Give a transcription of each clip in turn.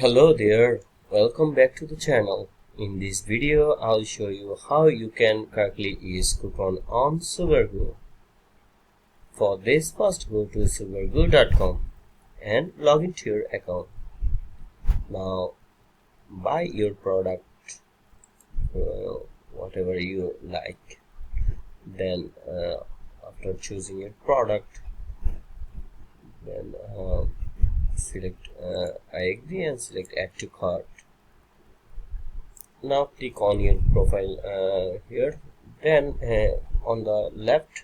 Hello there, welcome back to the channel. In this video, I'll show you how you can correctly use coupon on Sugargoo. For this, first go to sugargoo.com and log into your account. Now, buy your product, whatever you like. Then, after choosing your product, then select I agree and select add to cart. Now click on your profile here. Then on the left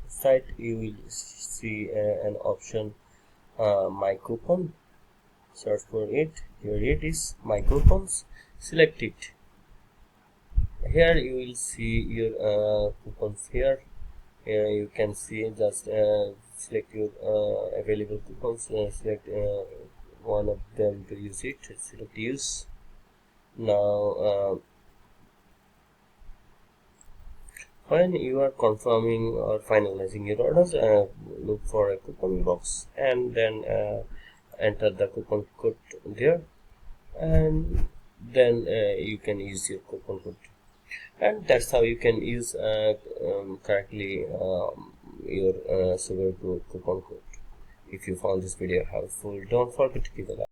side you will see an option my coupon. Search for it. Here it is, my coupons. Select it. Here you will see your coupons here. Here you can see just select your available coupons. Select one of them to use it. Select use. Now when you are confirming or finalizing your orders, look for a coupon box and then enter the coupon code there, and then you can use your coupon code, and that's how you can use correctly your Sugargoo coupon code. If you found this video helpful, don't forget to give a like.